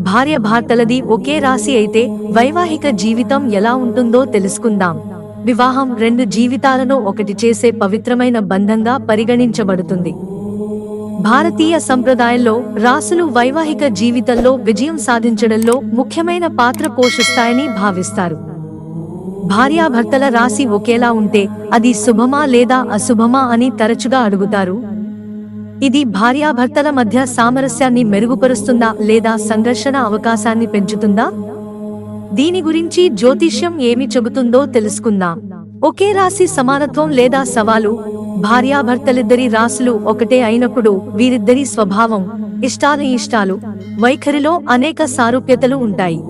భార్యాభర్తలది ఒకే రాశి అయితే వైవాహిక జీవితం ఎలా ఉంటుందో తెలుసుకుందాం. వివాహం రెండు జీవితాలను ఒకటి చేసే పవిత్రమైన బంధంగా పరిగణించబడుతుంది. భారతీయ సంప్రదాయంలో రాశులు వైవాహిక జీవితంలో విజయం సాధించడంలో ముఖ్యమైన పాత్ర పోషిస్తాయని భావిస్తారు. భార్యాభర్తల రాశి ఒకేలా ఉంటే అది శుభమా లేదా అశుభమా అని తరచుగా అడుగుతారు. ఇది భార్యాభర్తల మధ్య సామరస్యాన్ని మెరుగుపరుస్తుందా లేదా సంఘర్షణ అవకాశాన్ని పెంచుతుందా? దీని గురించి జ్యోతిష్యం ఏమి చెబుతుందో తెలుసుకుందాం. ఒకే రాశి సమానత్వం లేదా సవాలు. భార్యాభర్తలిద్దరి రాశులు ఒకటే అయినప్పుడు వీరిద్దరి స్వభావం, ఇష్టాలు, వైఖరిలో అనేక సారూప్యతలు ఉంటాయి.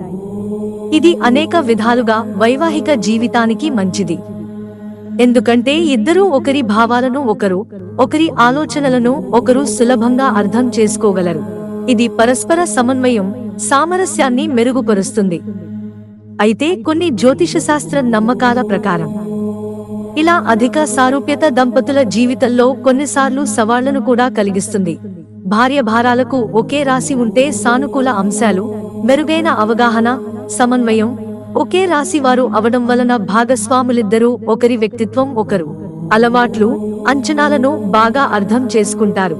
ఇది అనేక విధాలుగా వైవాహిక జీవితానికి మంచిది. ఎందుకంటే ఇద్దరూ ఒకరి భావాలను ఒకరి ఆలోచనలను ఒకరు సులభంగా అర్థం చేసుకోగలరు. ఇది పరస్పర సమన్వయం, సామరస్యాన్ని మెరుగుపరుస్తుంది. అయితే కొన్ని జ్యోతిషశాస్త్ర నమ్మకాల ప్రకారం ఇలా అధిక సారూప్యత దంపతుల జీవితంలో కొన్నిసార్లు సవాళ్లను కూడా కలిగిస్తుంది. భార్యాభర్తలకు ఒకే రాశి ఉంటే సానుకూల అంశాలు, మెరుగైన అవగాహన, సమన్వయం. ఒకే రాశి వారు అవడం వలన భాగస్వాములిద్దరూ ఒకరి వ్యక్తిత్వం, అలవాట్లు, అంచనాలను బాగా అర్థం చేసుకుంటారు.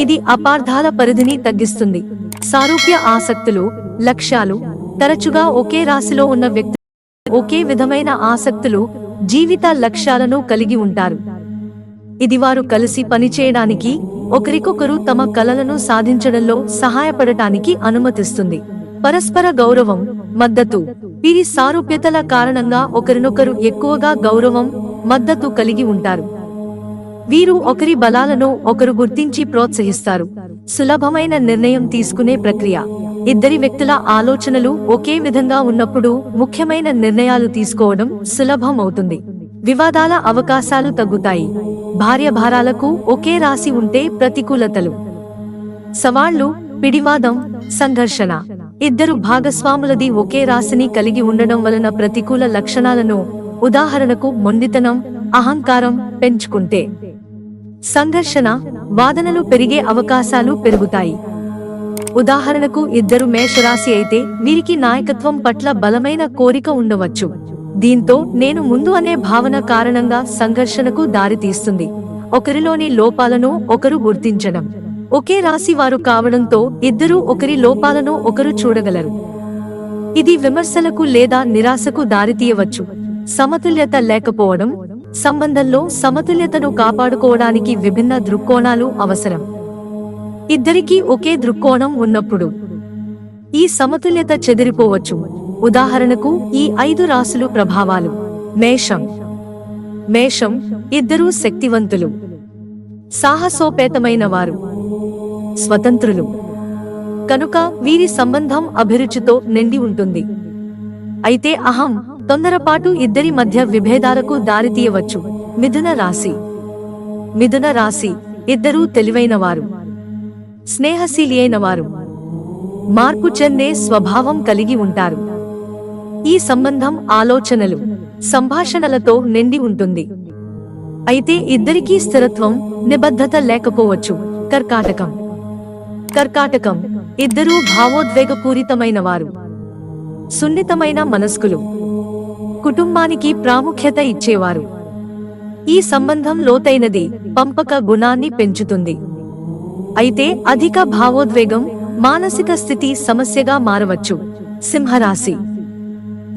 ఇది అపార్థాల పరిధిని తగ్గిస్తుంది. సారూప్య ఆసక్తులు, లక్ష్యాలు. తరచుగా ఒకే రాశిలో ఉన్న వ్యక్తులు ఒకే విధమైన ఆసక్తులు, జీవిత లక్ష్యాలను కలిగి ఉంటారు. ఇది వారు కలిసి పనిచేయడానికి, ఒకరికొకరు తమ కలలను సాధించడంలో సహాయపడటానికి అనుమతిస్తుంది. పరస్పర గౌరవం, మద్దతు. వీరి సారూప్యతల కారణంగా ఒకరినొకరు ఎక్కువగా గౌరవం, మద్దతు కలిగి ఉంటారు. వీరు ఒకరి బలాలను ఒకరు గుర్తించి ప్రోత్సహిస్తారు. సులభమైన నిర్ణయం తీసుకునే ప్రక్రియ. ఇద్దరి వ్యక్తుల ఆలోచనలు ఒకే విధంగా ఉన్నప్పుడు ముఖ్యమైన నిర్ణయాలు తీసుకోవడం సులభం అవుతుంది. వివాదాల అవకాశాలు తగ్గుతాయి. భార్యాభర్తలకు ఒకే రాశి ఉంటే ప్రతికూలతలు, సవాళ్లు, పిడివాదం, సంఘర్షణ. ఇద్దరు భాగస్వాములది ఒకే రాశిని కలిగి ఉండడం వలన ప్రతికూల లక్షణాలను, ఉదాహరణకు మొండితనం, అహంకారం పెంచుకుంటే సంఘర్షణ, వాదనలు పెరిగే అవకాశాలు పెరుగుతాయి. ఉదాహరణకు ఇద్దరు మేషరాశి అయితే వీరికి నాయకత్వం పట్ల బలమైన కోరిక ఉండవచ్చు. దీంతో నేను ముందు అనే భావన కారణంగా సంఘర్షణకు దారితీస్తుంది. ఒకరిలోని లోపాలను ఒకరు గుర్తించడం. ఒకే రాశి వారు కావడంతో ఇద్దరూ ఒకరి లోపాలను ఒకరు చూడగలరు. ఇది విమర్శలకు లేదా నిరాశకు దారితీయవచ్చు. సమతుల్యత లేకపోవడం. సంబంధంలో సమతుల్యతను కాపాడుకోవడానికి విభిన్న దృక్కోణాలు అవసరం. ఇద్దరికీ ఒకే దృక్కోణం ఉన్నప్పుడు ఈ సమతుల్యత చెదిరిపోవచ్చు. ఉదాహరణకు ఈ 5 రాశులు ప్రభావాలు. మేషం. ఇద్దరూ శక్తివంతులు, సాహసోపేతమైన వారు, స్వతంత్రులు. కనుక వీరి సంబంధం అభిరుచితో నిండి ఉంటుంది. అయితే అహం, తొందరపాటు ఇద్దరి మధ్య విభేదాలకు దారితీయవచ్చు. మిథున రాశి. ఇద్దరూ తెలివైనవారు, స్నేహశీలియైనవారు, మార్పు చెందే స్వభావం కలిగి ఉంటారు. ఈ సంబంధం ఆలోచనలు, సంభాషణలతో నిండి ఉంటుంది. అయితే ఇద్దరికీ స్థిరత్వం, నిబద్ధత లేకపోవచ్చు. కర్కాటకం. ఇద్దరూ భావోద్వేగపూరితమైన వారు, సున్నితమైన మనస్కులు, కుటుంబానికి ప్రాముఖ్యత ఇచ్చేవారు. ఈ సంబంధం లోతైనది, పంపక గుణాన్ని పెంచుతుంది. అయితే అధిక భావోద్వేగం, మానసిక స్థితి సమస్యగా మారవచ్చు.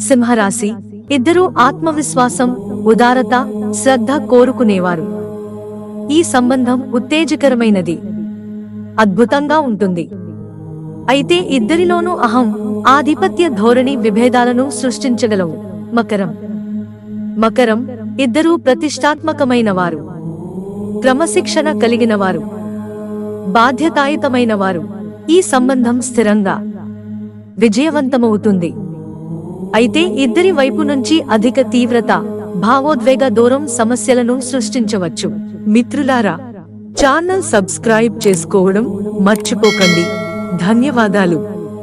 సింహరాశి. ఇద్దరూ ఆత్మవిశ్వాసం, ఉదారత, శ్రద్ధ కోరుకునేవారు. ఈ సంబంధం ఉత్తేజకరమైనది, అద్భుతంగా ఉంటుంది. అయితే ఇద్దరిలోనూ అహం, ఆధిపత్య ధోరణి విభేదాలను సృష్టించగలవు. మకరం. ఇద్దరూ ప్రతిష్టాత్మకమైన వారు, క్రమశిక్షణ కలిగిన వారు, బాధ్యతాయుతమైన వారు. ఈ సంబంధం స్థిరంగా, విజయవంతమవుతుంది. అయితే ఇద్దరి వైపు నుంచి అధిక తీవ్రత, భావోద్వేగ దూరం సమస్యలను సృష్టించవచ్చు. మిత్రులారా, ఛానల్ సబ్స్క్రైబ్ చేసుకోవడం మర్చిపోకండి. ధన్యవాదాలు.